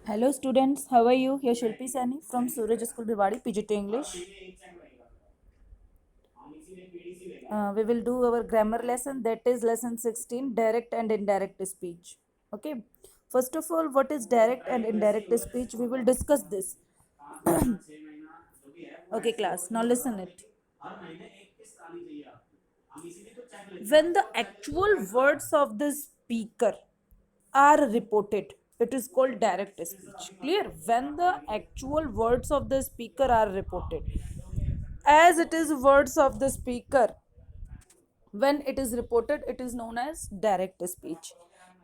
Hello students, how are you? Here Shilpi Sani from Suraj School Bhiwadi, PGT English. We will do our grammar lesson, that is lesson 16, direct and indirect speech. Okay. First of all, what is direct and indirect speech? We will discuss this. Okay class, now listen it. When the actual words of the speaker are reported, it is called direct speech. Clear? When the actual words of the speaker are reported, as it is words of the speaker, when it is reported, it is known as direct speech.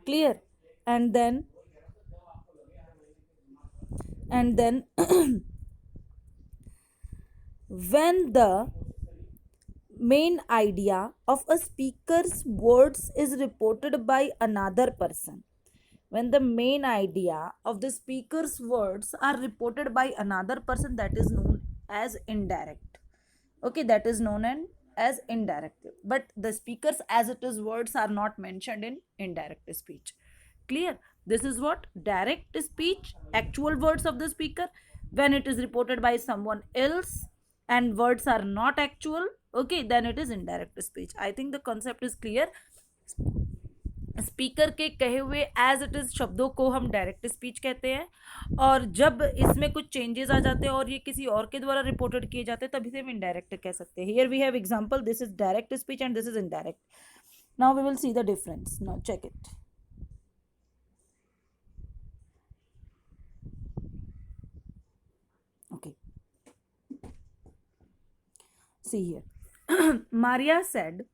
Clear? And then when the main idea of a speaker's words is reported by another person, when the main idea of the speaker's words are reported by another person, that is known as indirect. Okay, that is known as indirect, but the speakers as it is words are not mentioned in indirect speech. Clear? This is what direct speech, actual words of the speaker, when it is reported by someone else and words are not actual, okay, then it is indirect speech. I think the concept is clear. Speaker के कहे हुए as it is शब्दों को हम direct speech कहते हैं, और जब इसमें कुछ चेंजेस आ जाते हैं और ये किसी और के द्वारा रिपोर्टेड किए जाते हैं तभी से हम इनडायरेक्ट कह सकते हैं. Here we have example, this is direct speech and this is indirect. Now we will see the difference. Now check it. Okay, see here. Maria said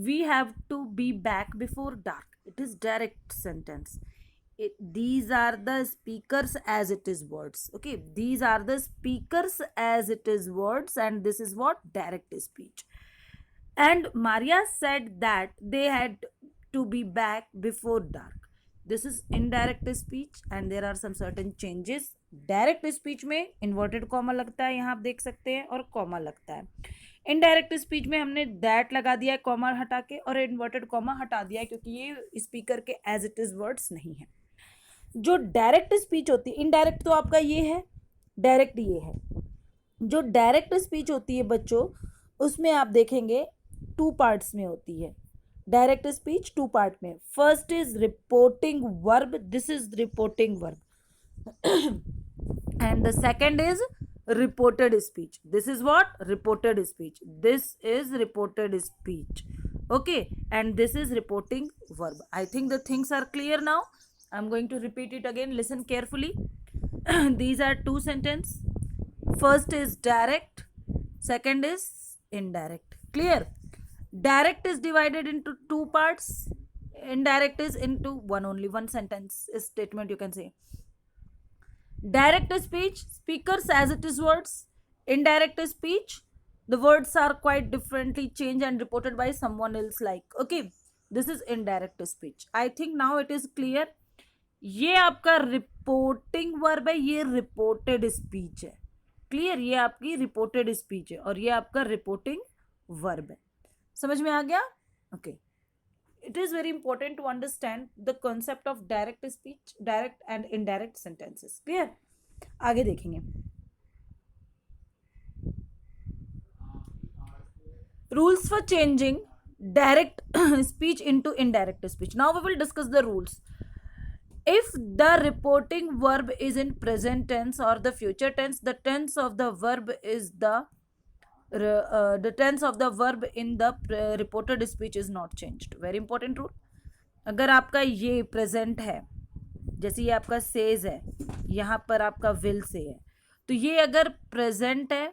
we have to be back before dark. It is direct sentence. These are the speakers as it is words. Okay, these are the speakers as it is words, and this is what direct speech. And Maria said that they had to be back before dark. This is indirect speech and there are some certain changes. Direct speech में inverted comma लगता है, यहाँ आप देख सकते हैं, और comma लगता है. इनडायरेक्ट स्पीच में हमने दैट लगा दिया है कॉमा हटा के, और इन्वर्टेड कॉमा हटा दिया है क्योंकि ये स्पीकर के एज इट इज वर्ड्स नहीं है. जो डायरेक्ट स्पीच होती है, इनडायरेक्ट तो आपका ये है, डायरेक्ट ये है. जो डायरेक्ट स्पीच होती है बच्चों, उसमें आप देखेंगे टू पार्ट्स में होती है. डायरेक्ट स्पीच टू पार्ट में. First is reporting verb, this is reporting verb. And the second is reported speech. This is what? Reported speech. This is reported speech. Okay, and this is reporting verb. I think the things are clear now. I'm going to repeat it again. Listen carefully. These are two sentences. First is direct, second is indirect. Clear? Direct is divided into two parts. Indirect is into one sentence statement, you can say. Direct speech, speakers as it is words. Indirect speech, the words are quite differently changed and reported by someone else, like. Okay, this is indirect speech. I think now it is clear. ये आपका reporting verb है, ये reported speech है. Clear? ये आपकी reported speech है और ये आपका रिपोर्टिंग वर्ब है. समझ में आ गया? Okay. It is very important to understand the concept of direct speech, direct and indirect sentences. Clear? आगे देखेंगे. Rules for changing direct speech into indirect speech. Now we will discuss the rules. If the reporting verb is in present tense or the future tense, the tense of the verb is the tense of the verb in the reported speech is not changed. Very important rule. अगर आपका ये present है, जैसे ये आपका says है, यहाँ पर आपका विल से है, तो ये अगर प्रेजेंट है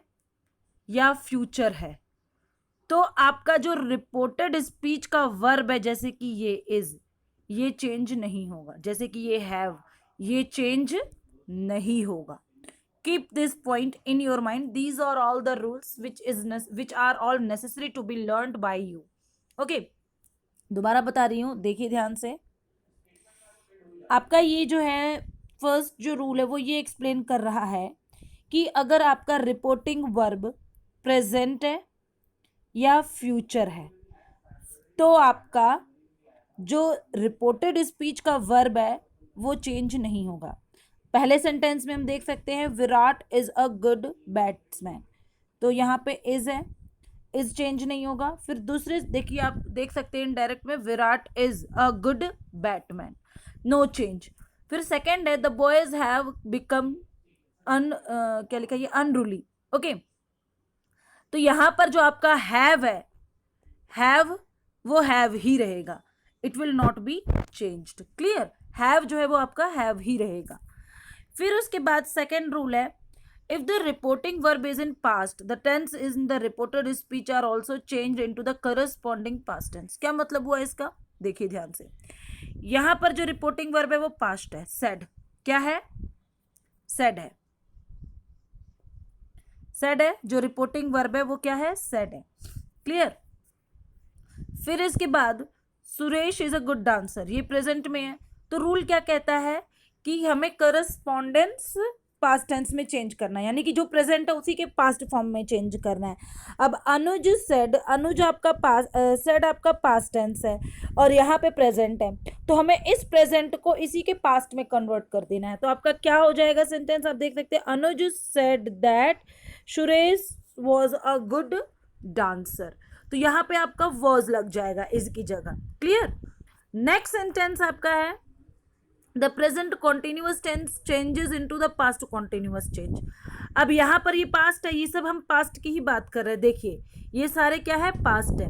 या फ्यूचर है तो आपका जो रिपोर्टेड स्पीच का वर्ब है, जैसे कि ये इज, ये चेंज नहीं होगा. जैसे कि ये हैव, ये चेंज नहीं होगा. Keep this point in your mind. These are all the rules which are all necessary to be learned by you. Okay, दोबारा बता रही हूँ, देखिए ध्यान से. आपका ये जो है फर्स्ट जो रूल है वो ये एक्सप्लेन कर रहा है कि अगर आपका रिपोर्टिंग वर्ब प्रेजेंट है या फ्यूचर है तो आपका जो रिपोर्टेड स्पीच का वर्ब है वो चेंज नहीं होगा. पहले सेंटेंस में हम देख सकते हैं Virat is a good batsman, तो यहाँ पे इज है, इज चेंज नहीं होगा। फिर दूसरे देखिए आप देख सकते हैं इनडायरेक्ट में Virat is a good batman, no change. फिर सेकंड है द बॉयज हैव बिकम क्या लिखा है अनरूली, ओके। तो यहां पर जो आपका हैव है, हैव वो हैव ही रहेगा, it will not be changed, clear. Have जो है वो आपका हैव ही रहेगा। फिर उसके बाद सेकेंड रूल है if the reporting verb is in past the tense is in the reported speech are also change into the corresponding past tense. क्या मतलब हुआ इसका, देखिए ध्यान से। यहां पर जो रिपोर्टिंग वर्ब है वो पास्ट है, सेड, क्या है, सेड है, सेड है। जो रिपोर्टिंग वर्ब है वो क्या है, सेड है, क्लियर। फिर इसके बाद Suresh is a good dancer, ये प्रेजेंट में है, तो रूल क्या कहता है कि हमें करस्पॉन्डेंस पास्ट टेंस में चेंज करना है, यानी कि जो प्रेजेंट है उसी के पास्ट फॉर्म में चेंज करना है। अब अनुज सेड, अनुज आपका पास सेड आपका पास्ट टेंस है और यहाँ पे प्रेजेंट है, तो हमें इस प्रेजेंट को इसी के पास्ट में कन्वर्ट कर देना है। तो आपका क्या हो जाएगा सेंटेंस, आप देख सकते हैं Anuj said that Suresh was a good dancer, तो यहाँ पे आपका वॉज लग जाएगा इस की जगह, क्लियर। नेक्स्ट सेंटेंस आपका है the present continuous tense changes into the past continuous change. अब यहाँ पर ये पास्ट है, ये सब हम पास्ट की ही बात कर रहे हैं, देखिए ये सारे क्या है, पास्ट है।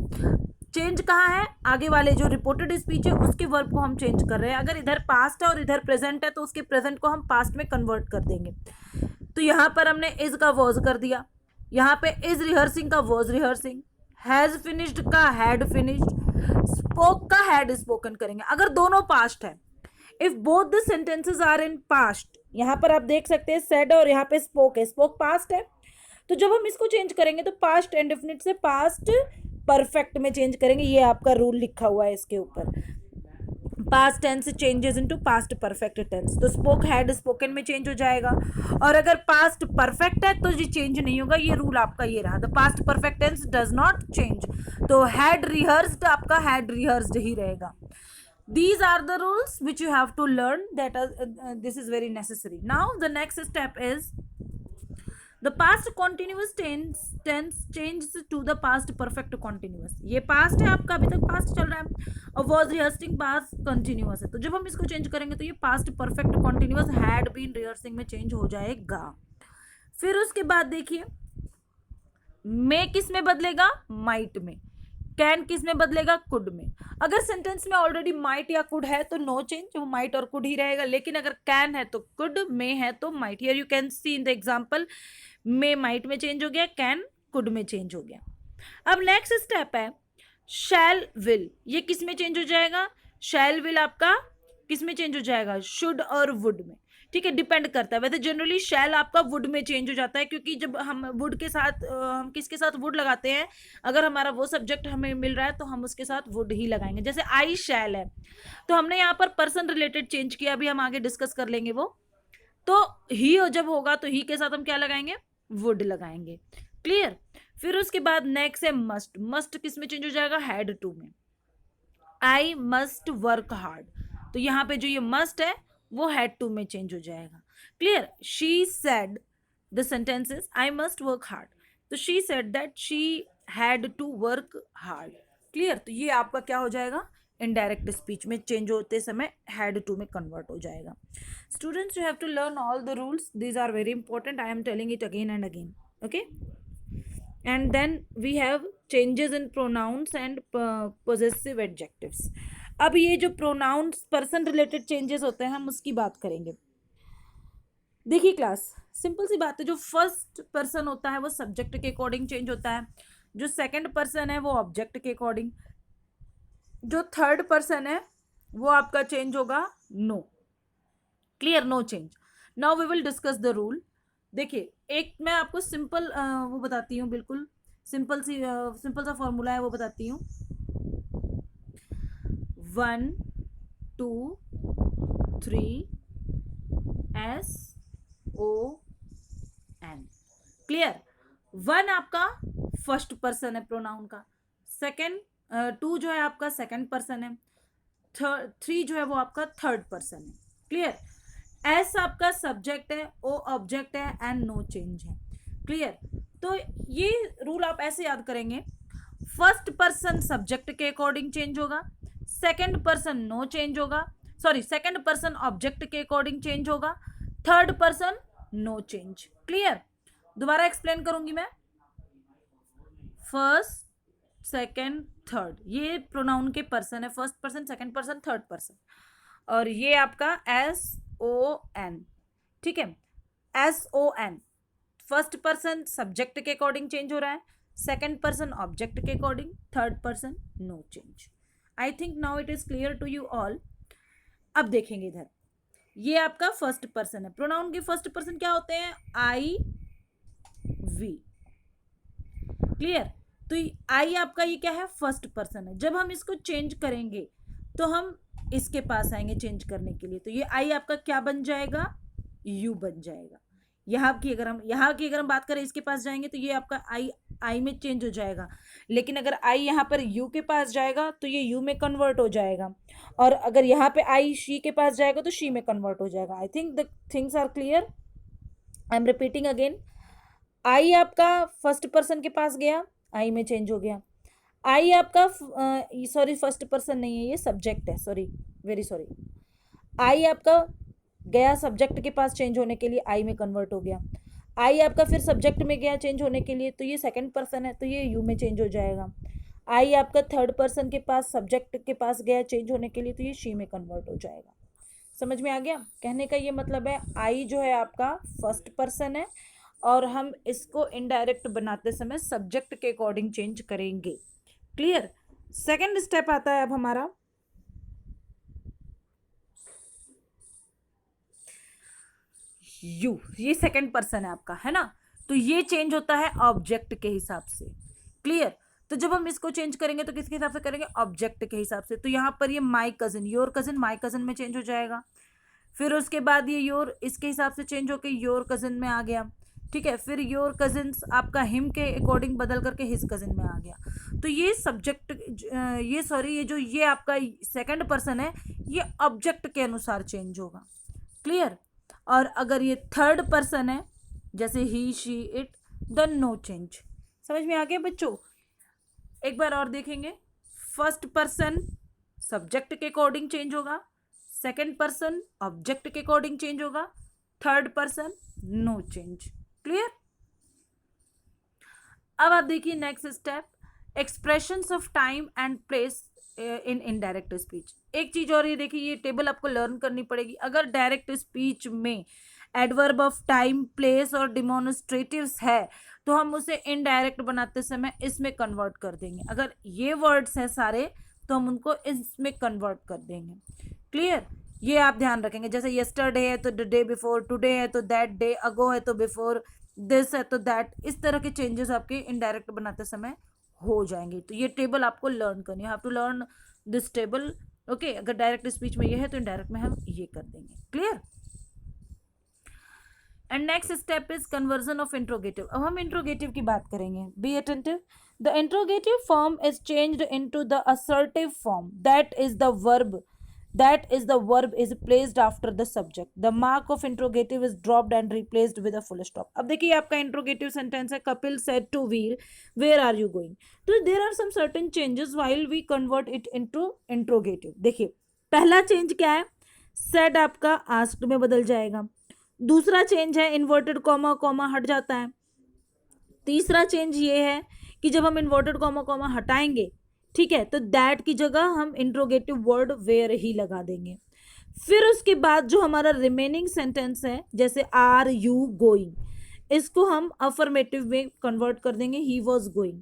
चेंज कहाँ है, आगे वाले जो रिपोर्टेड स्पीच है उसके वर्ब को हम चेंज कर रहे हैं। अगर इधर पास्ट है और इधर प्रेजेंट है तो उसके प्रेजेंट को हम पास्ट में कन्वर्ट कर देंगे। तो यहाँ पर हमने इज का वॉज कर दिया, यहाँ पे इज रिहर्सिंग का वॉज रिहर्सिंग, हैज फिनिश्ड का हैड फिनिश्ड, स्पोक का हैड स्पोकन करेंगे अगर दोनों पास्ट है। If both the sentences are in past, यहाँ पर आप देख सकते हैं सेड और यहाँ पे स्पोक है, स्पोक पास्ट है, तो जब हम इसको चेंज करेंगे तो पास्ट इंडेफिनिट से पास्ट परफेक्ट में चेंज करेंगे। ये आपका रूल लिखा हुआ है इसके ऊपर, past tense changes into past perfect tense, तो स्पोक हैड स्पोकन में चेंज हो जाएगा। और अगर पास्ट परफेक्ट है तो ये चेंज नहीं होगा, ये रूल आपका ये रहा, the past perfect tense does not change, तो हैड रिहर्स्ड आपका हैड रिहर्स्ड ही रहेगा। These are the rules which you have to learn, that this is very necessary. Now the next step is the past continuous tense changes to the past perfect continuous। ये past है आपका, अभी तक past चल रहा है, और was rehearsing past continuous है, तो जब हम इसको चेंज करेंगे तो ये past perfect continuous had been rehearsing में चेंज हो जाएगा। फिर उसके बाद देखिए में किस में बदलेगा, माइट में, कैन किस में बदलेगा, कुड में। अगर सेंटेंस में ऑलरेडी माइट या कुड है तो नो चेंज, वो माइट और कुड ही रहेगा, लेकिन अगर कैन है तो कुड, में है तो might. Here you can see in the example, में माइट में चेंज हो गया, कैन कुड में चेंज हो गया। अब नेक्स्ट स्टेप है शैल विल, ये किस में चेंज हो जाएगा, शैल विल आपका किस में चेंज हो जाएगा, शुड और वुड में, ठीक है, डिपेंड करता है। वैसे जनरली शैल आपका वुड में चेंज हो जाता है, क्योंकि जब हम वुड के साथ हम किसके साथ वुड लगाते हैं, अगर हमारा वो सब्जेक्ट हमें मिल रहा है तो हम उसके साथ वुड ही लगाएंगे। जैसे आई शैल है, तो हमने यहाँ पर पर्सन रिलेटेड चेंज किया, अभी हम आगे डिस्कस कर लेंगे वो। तो ही जब होगा तो ही के साथ हम क्या लगाएंगे, वुड लगाएंगे, क्लियर। फिर उसके बाद नेक्स्ट है मस्ट, मस्ट किस में चेंज हो जाएगा, हैड टू में। आई मस्ट वर्क हार्ड, तो यहाँ पे जो ये मस्ट है वो हैड टू में चेंज हो जाएगा, clear. She said, the sentence is I must work hard, तो she said that she had to work hard, clear. तो ये आपका क्या हो जाएगा, इनडायरेक्ट स्पीच में चेंज होते समय हैड टू में कन्वर्ट हो जाएगा। Students you have to learn all the rules, these are very important, I am telling it again and again, okay. And then we have changes in pronouns and possessive adjectives। अब ये जो pronouns person related changes होते हैं हम उसकी बात करेंगे। देखिए क्लास, सिंपल सी बात है, जो फर्स्ट पर्सन होता है वो सब्जेक्ट के अकॉर्डिंग चेंज होता है, जो सेकंड पर्सन है वो ऑब्जेक्ट के अकॉर्डिंग, जो थर्ड पर्सन है वो आपका चेंज होगा no, clear, no change. Now we will discuss the rule. देखिए एक मैं आपको सिंपल वो बताती हूँ, बिल्कुल सिंपल सा फॉर्मूला है वो बताती हूँ। 1 2 3 SON, क्लियर। 1 आपका फर्स्ट पर्सन है प्रोनाउन का, सेकंड 2 जो है आपका सेकंड पर्सन है, 3 जो है वो आपका थर्ड पर्सन है, क्लियर। एस आपका सब्जेक्ट है, ओ ऑब्जेक्ट है एंड नो चेंज है। क्लियर? तो ये रूल आप ऐसे याद करेंगे, फर्स्ट पर्सन सब्जेक्ट के अकॉर्डिंग चेंज होगा, सेकंड पर्सन नो चेंज होगा, सॉरी सेकंड पर्सन ऑब्जेक्ट के अकॉर्डिंग चेंज होगा, third person no change. Clear? दोबारा एक्सप्लेन करूंगी मैं। फर्स्ट, सेकंड, थर्ड, ये प्रोनाउन के पर्सन है, first person, second person, third person. और ये आपका एस ओ एन, ठीक है, S O N, first person subject के अकॉर्डिंग चेंज हो रहा है, सेकंड पर्सन ऑब्जेक्ट के according, third person no change. I think now it is clear to you all. अब देखेंगे इधर, ये आपका फर्स्ट पर्सन है, प्रोनाउन के फर्स्ट पर्सन क्या होते हैं? I we. क्लियर? तो आई आपका ये क्या है? फर्स्ट पर्सन है। जब हम इसको चेंज करेंगे तो हम इसके पास आएंगे चेंज करने के लिए, तो ये आई आपका क्या बन जाएगा? यू बन जाएगा। यहाँ की अगर हम बात करें, इसके पास जाएंगे तो ये आपका आई में चेंज हो जाएगा, लेकिन अगर आई यहाँ पर यू के पास जाएगा तो ये यू में कन्वर्ट हो जाएगा, और अगर यहाँ पे आई शी के पास जाएगा तो शी में कन्वर्ट हो जाएगा। I think the things are clear. I am repeating again. I आपका फर्स्ट पर्सन के पास गया, आई में चेंज हो गया। आई आपका सॉरी फर्स्ट पर्सन नहीं है, ये सब्जेक्ट है, सॉरी वेरी सॉरी। आई आपका गया सब्जेक्ट के पास चेंज होने के लिए, आई में कन्वर्ट हो गया। आई आपका फिर सब्जेक्ट में गया चेंज होने के लिए, तो ये सेकंड पर्सन है, तो ये यू में चेंज हो जाएगा। आई आपका थर्ड पर्सन के पास सब्जेक्ट के पास गया चेंज होने के लिए, तो ये शी में कन्वर्ट हो जाएगा। समझ में आ गया? कहने का ये मतलब है आई जो है आपका फर्स्ट पर्सन है, और हम इसको इनडायरेक्ट बनाते समय सब्जेक्ट के अकॉर्डिंग चेंज करेंगे। क्लियर? सेकंड स्टेप आता है अब हमारा, यू, ये सेकंड पर्सन है आपका, है ना, तो ये चेंज होता है ऑब्जेक्ट के हिसाब से। क्लियर? तो जब हम इसको चेंज करेंगे तो किसके हिसाब से करेंगे? ऑब्जेक्ट के हिसाब से। तो यहाँ पर ये my cousin, your cousin my cousin में चेंज हो जाएगा। फिर उसके बाद ये योर इसके हिसाब से चेंज होकर योर कजिन में आ गया, ठीक है। फिर योर कजिन्स आपका हिम के अकॉर्डिंग बदल करके हिज कजिन में आ गया। तो ये सब्जेक्ट ये सॉरी ये जो ये आपका सेकंड पर्सन है, ये ऑब्जेक्ट के अनुसार चेंज होगा। क्लियर? और अगर ये थर्ड पर्सन है, जैसे ही she it, then no change. समझ में आ गया बच्चों? एक बार और देखेंगे। फर्स्ट पर्सन सब्जेक्ट के अकॉर्डिंग चेंज होगा, सेकंड पर्सन ऑब्जेक्ट के अकॉर्डिंग चेंज होगा, third person no change. Clear? अब आप देखिए next step, expressions of time and place in indirect speech. एक चीज और ये देखिए, ये टेबल आपको लर्न करनी पड़ेगी। अगर डायरेक्ट स्पीच में एडवर्ब ऑफ टाइम, प्लेस और डिमोन्स्ट्रेटिव्स है तो हम उसे इनडायरेक्ट बनाते समय इसमें कन्वर्ट कर देंगे। अगर ये वर्ड्स हैं सारे तो हम उनको इसमें कन्वर्ट कर देंगे। क्लियर? ये आप ध्यान रखेंगे। जैसे यस्टरडे है तो द डे बिफोर, टुडे है तो दैट डे, अगो है तो बिफोर, दिस है तो दैट, इस तरह के चेंजेस आपके इनडायरेक्ट बनाते समय हो जाएंगे। तो ये टेबल आपको लर्न करनी है, have to learn this table. Okay, अगर डायरेक्ट स्पीच में ये है तो इनडायरेक्ट में हम ये कर देंगे। Clear? And next step is conversion of interrogative. अब हम इंट्रोगेटिव की बात करेंगे। Be attentive. The interrogative form is changed into the assertive form, that is the verb is placed after the subject. The mark of interrogative is dropped and replaced with a full stop. अब देखिए आपका interrogative sentence है, Kapil said to Veer where are you going. तो there are some certain changes while we convert it into interrogative. देखिए पहला change क्या है? said आपका asked में बदल जाएगा। दूसरा चेंज है इन्वर्टेड कॉमा कॉमा हट जाता है। तीसरा चेंज ये है कि जब हम इन्वर्टेड कॉमा कॉमा हटाएंगे, ठीक है, तो दैट की जगह हम इंट्रोगेटिव वर्ड वेयर ही लगा देंगे। फिर उसके बाद जो हमारा रिमेनिंग सेंटेंस है, जैसे आर यू गोइंग, इसको हम अफर्मेटिव में कन्वर्ट कर देंगे, ही वॉज गोइंग।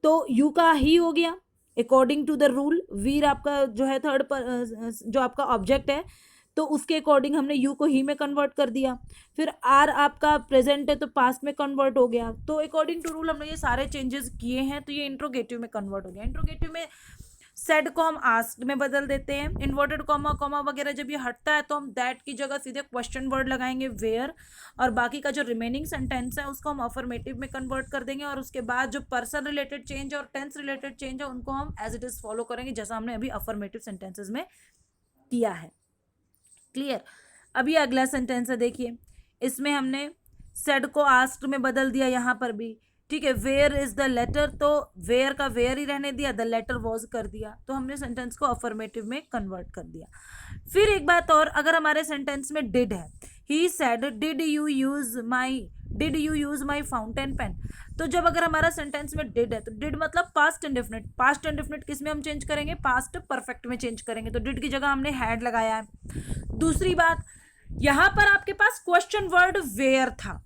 तो यू का ही हो गया अकॉर्डिंग टू द रूल। वीर आपका जो है थर्ड पर जो आपका ऑब्जेक्ट है, तो उसके अकॉर्डिंग हमने यू को ही में कन्वर्ट कर दिया। फिर आर आपका प्रेजेंट है तो पास्ट में कन्वर्ट हो गया। तो अकॉर्डिंग टू रूल हमने ये सारे चेंजेस किए हैं, तो ये इंट्रोगेटिव में कन्वर्ट हो गया। इंट्रोगेटिव में सेड को हम आस्क्ड में बदल देते हैं। इन्वर्टेड कॉमा कॉमा वगैरह जब ये हटता है तो हम दैट की जगह सीधे क्वेश्चन वर्ड लगाएंगे वेयर, और बाकी का जो रिमेनिंग सेंटेंस है उसको हम अफर्मेटिव में कन्वर्ट कर देंगे। और उसके बाद जो पर्सन रिलेटेड चेंज और टेंस रिलेटेड चेंज है उनको हम एज इट इज फॉलो करेंगे, जैसा हमने अभी अफर्मेटिव सेंटेंसेज में किया है। क्लियर? अब ये अगला सेंटेंस है, देखिए इसमें हमने सेड को आस्क्ड में बदल दिया, यहाँ पर भी ठीक है। वेयर इज द लेटर, तो वेयर का वेयर ही रहने दिया, द लेटर वॉज कर दिया, तो हमने सेंटेंस को अफर्मेटिव में कन्वर्ट कर दिया। फिर एक बात और, अगर हमारे सेंटेंस में डिड है, he said did you use my fountain pen, तो जब अगर हमारा सेंटेंस में डिड है तो डिड मतलब पास्ट इंडेफिनिट, पास्ट इंडेफिनिट किस में हम चेंज करेंगे, पास्ट परफेक्ट में चेंज करेंगे, तो डिड की जगह हमने हैड लगाया है। दूसरी बात, यहां पर आपके पास क्वेश्चन वर्ड वेयर था,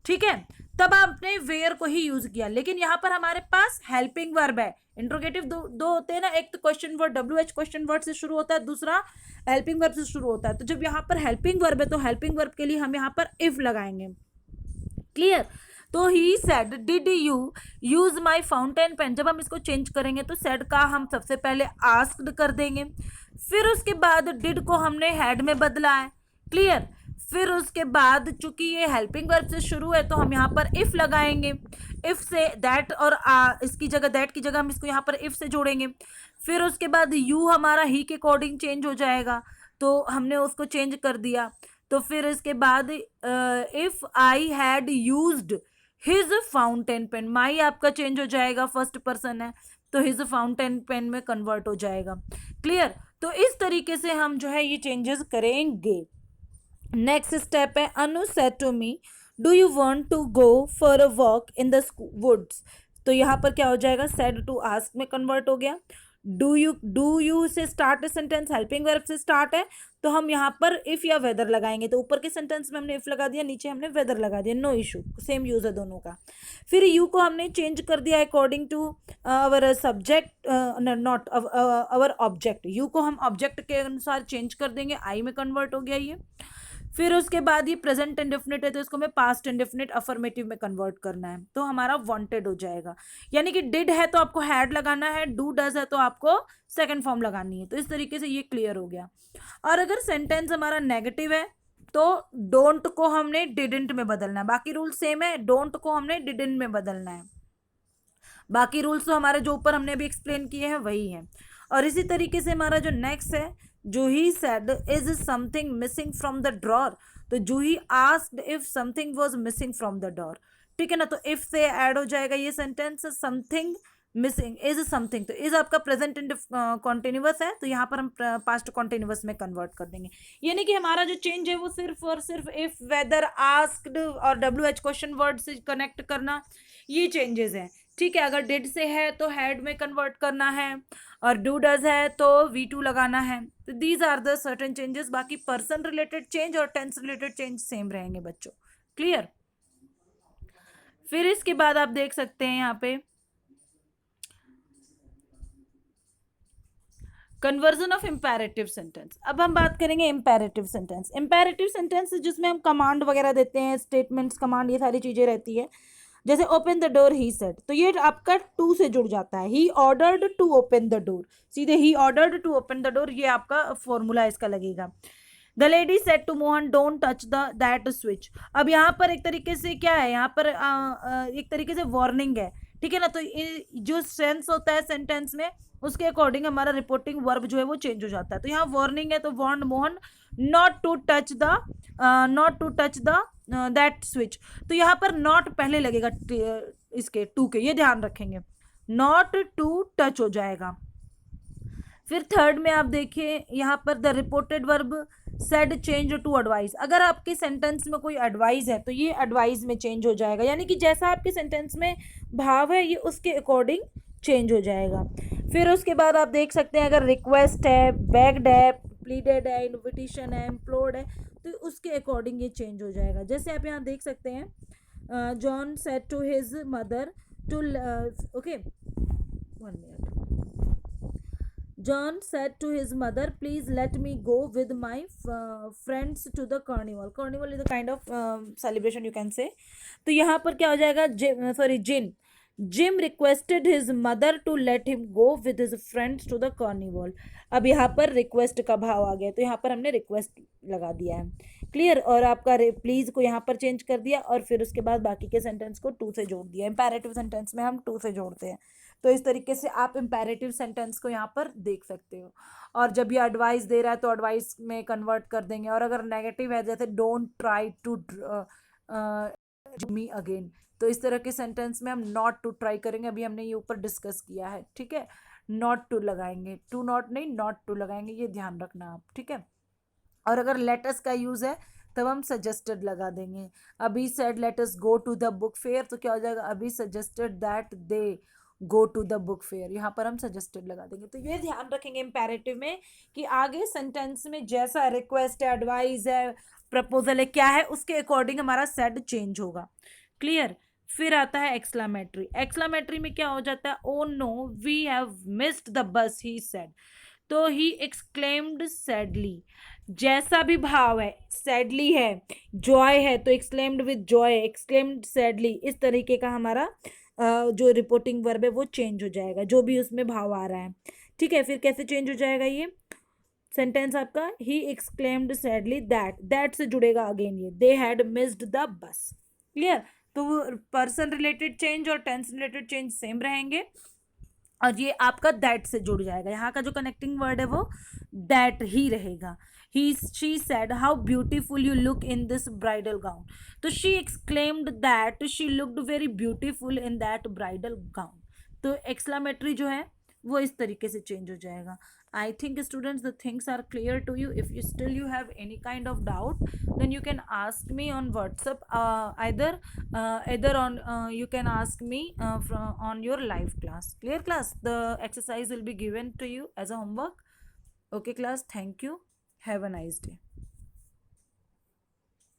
ठीक है, तब आपने वेयर को ही यूज किया, लेकिन यहां पर हमारे पास हेल्पिंग वर्ब है। इंट्रोगेटिव दो होते हैं ना, एक तो question word WH question word से शुरू होता है, दूसरा हेल्पिंग वर्ब से शुरू होता है। तो जब यहाँ पर हेल्पिंग वर्ब है तो हेल्पिंग वर्ब के लिए हम यहाँ पर इफ लगाएंगे। क्लियर? तो he said did you use my fountain pen, जब हम इसको चेंज करेंगे तो सेड का हम सबसे पहले आस्क्ड कर देंगे, फिर उसके बाद डिड को हमने हैड में बदला है। क्लियर? फिर उसके बाद चूंकि ये हेल्पिंग वर्ब से शुरू है तो हम यहाँ पर इफ लगाएंगे, इफ से दैट और इसकी जगह दैट की जगह हम इसको यहाँ पर इफ से जोड़ेंगे। फिर उसके बाद यू हमारा ही के अकॉर्डिंग चेंज हो जाएगा, तो हमने उसको चेंज कर दिया। तो फिर इसके बाद if I had used his fountain pen, my आपका चेंज हो जाएगा, फर्स्ट पर्सन है तो हिज फाउंटेन पेन में कन्वर्ट हो जाएगा। क्लियर? तो इस तरीके से हम जो है ये चेंजेस करेंगे। नेक्स्ट स्टेप है, Anu said to me do you want to go for a walk in the woods, तो यहाँ पर क्या हो जाएगा, सेड टू आस्क में कन्वर्ट हो गया। डू यू से स्टार्ट सेंटेंस हेल्पिंग वर्ब से स्टार्ट है, तो हम यहाँ पर इफ या वेदर लगाएंगे, तो ऊपर के सेंटेंस में हमने इफ लगा दिया, नीचे हमने वेदर लगा दिया, नो इशू, सेम यूज है दोनों का। फिर यू को हमने चेंज कर दिया according to our subject, not our object, you को हम ऑब्जेक्ट के अनुसार चेंज कर देंगे, आई में कन्वर्ट हो गया ये। फिर उसके बाद ये प्रेजेंट इंडेफिनिट है तो इसको हमें पास्ट इंडेफिनिट अफर्मेटिव में कन्वर्ट करना है, तो हमारा वांटेड हो जाएगा। यानी कि डिड है तो आपको हैड लगाना है, डू डज है तो आपको सेकंड फॉर्म लगानी है। तो इस तरीके से ये क्लियर हो गया। और अगर सेंटेंस हमारा नेगेटिव है तो डोंट को हमने डिडंट में बदलना है, बाकी रूल सेम है, डोंट को हमने डिडंट में बदलना है, बाकी रूल्स तो हमारे जो ऊपर हमने अभी एक्सप्लेन किए हैं वही है। और इसी तरीके से हमारा जो नेक्स्ट है, Juhi said is something missing from the drawer, तो Juhi asked if something was missing from the drawer, ठीक है ना। तो इफ से ऐड हो जाएगा ये sentence, something missing is something, तो इज आपका प्रेजेंट इंड कॉन्टिन्यूअस है, तो यहाँ पर हम पास्ट कॉन्टिन्यूअस में कन्वर्ट कर देंगे। यानी कि हमारा जो चेंज है वो सिर्फ और सिर्फ इफ, वेदर, आस्क्ड और WH क्वेश्चन वर्ड से कनेक्ट करना, ये चेंजेस हैं, ठीक है। अगर डिड से है तो हैड में कन्वर्ट करना है, और डू डज है तो V2 लगाना है। तो these are the certain changes, बाकी पर्सन रिलेटेड चेंज और टेंस रिलेटेड चेंज सेम रहेंगे बच्चों। क्लियर? फिर इसके बाद आप देख सकते हैं यहाँ पे कन्वर्जन ऑफ इंपैरेटिव सेंटेंस। अब हम बात करेंगे इंपैरेटिव सेंटेंस। इंपैरेटिव सेंटेंस जिसमें हम कमांड वगैरह देते हैं, स्टेटमेंट्स, कमांड, ये सारी चीजें रहती है। जैसे open the door he said, तो ये आपका टू से जुड़ जाता है, he ordered to open the door, सीधे ही ordered to open the door, ये आपका फॉर्मूला इसका लगेगा। The lady said to Mohan don't touch that switch, अब यहाँ पर एक तरीके से क्या है, यहाँ पर एक तरीके से वार्निंग है, ठीक है ना। तो जो सेंस होता है सेंटेंस में उसके अकॉर्डिंग हमारा रिपोर्टिंग वर्ब जो है वो चेंज हो जाता है। तो यहाँ वार्निंग है तो warn Mohan not to touch the that switch, तो यहाँ पर नॉट पहले लगेगा इसके टू के, ये ध्यान रखेंगे, नॉट टू टच हो जाएगा। फिर थर्ड में आप देखिए यहाँ पर the reported verb said change to advice, अगर आपके सेंटेंस में कोई एडवाइस है तो ये एडवाइस में चेंज हो जाएगा, यानी कि जैसा आपके सेंटेंस में भाव है ये उसके अकॉर्डिंग चेंज हो जाएगा। फिर उसके बाद आप देख सकते हैं अगर रिक्वेस्ट है, बेग्ड है, प्लीडेड है, इन्विटेशन है, इम्प्लोर्ड है, तो उसके अकॉर्डिंग ये चेंज हो जाएगा। जैसे आप यहाँ देख सकते हैं, John said to his mother to, okay 1 minute, John said to his mother, please let me go with my friends to the carnival. Carnival is a kind of celebration you can say. तो यहाँ पर क्या हो जाएगा, Jim requested his mother to let him go with his friends to the carnival. अब यहाँ पर request का भाव आ गया तो यहाँ पर हमने रिक्वेस्ट लगा दिया है। क्लियर? और आपका प्लीज को यहाँ पर चेंज कर दिया और फिर उसके बाद बाकी के सेंटेंस को टू से जोड़ दिया। इंपैरेटिव सेंटेंस में हम टू से जोड़ते हैं। तो इस तरीके से आप इम्पेरेटिव सेंटेंस को यहाँ पर देख सकते हो। और जब ये एडवाइस दे रहा है तो एडवाइस में कन्वर्ट कर देंगे, और अगर नेगेटिव है जैसे don't try to me again, तो इस तरह के सेंटेंस में हम नॉट टू ट्राई करेंगे, अभी हमने ये ऊपर डिस्कस किया है, ठीक है। नॉट टू लगाएंगे, टू नॉट नहीं, नॉट टू लगाएंगे, ये ध्यान रखना आप, ठीक है। और अगर लेटस का यूज है तब हम सजेस्टेड लगा देंगे। Abhi said let us go to the book fair, तो क्या हो जाएगा, Abhi suggested that they go to the book fair, यहाँ पर हम सजेस्टेड लगा देंगे। तो ये ध्यान रखेंगे इम्पेरेटिव में कि आगे सेंटेंस में जैसा रिक्वेस्ट है, एडवाइस है, प्रपोजल है, क्या है, उसके अकॉर्डिंग हमारा सेड चेंज होगा। क्लियर। फिर आता है एक्सक्लामेटरी। एक्सक्लामेटरी में क्या हो जाता है, oh no we have missed the bus he said, तो ही एक्सक्लेम्ड सैडली, जैसा भी भाव है, सैडली है, जॉय है, तो exclaimed with Joy, exclaimed sadly, इस तरीके का हमारा जो रिपोर्टिंग वर्ब है वो चेंज हो जाएगा, जो भी उसमें भाव आ रहा है, ठीक है। फिर कैसे चेंज हो जाएगा ये सेंटेंस आपका, ही एक्सक्लेम्ड सैडली दैट से जुड़ेगा अगेन ये, दे हैड मिस्ड द बस। क्लियर। तो वो पर्सन रिलेटेड चेंज और टेंस रिलेटेड चेंज सेम रहेंगे, और ये आपका दैट से जुड़ जाएगा, यहाँ का जो कनेक्टिंग वर्ड है वो दैट ही रहेगा। He she said how beautiful you look in this bridal gown, तो she exclaimed that she looked very beautiful in that bridal gown. तो एक्सक्लामेटरी जो है वो इस तरीके से चेंज हो जाएगा। I think students the things are clear to you. If you still you have any kind of doubt, then you can ask me on WhatsApp, either on you can ask me on your live class. Clear class, the exercise will be given to you as a homework. Okay class, thank you, have a nice day.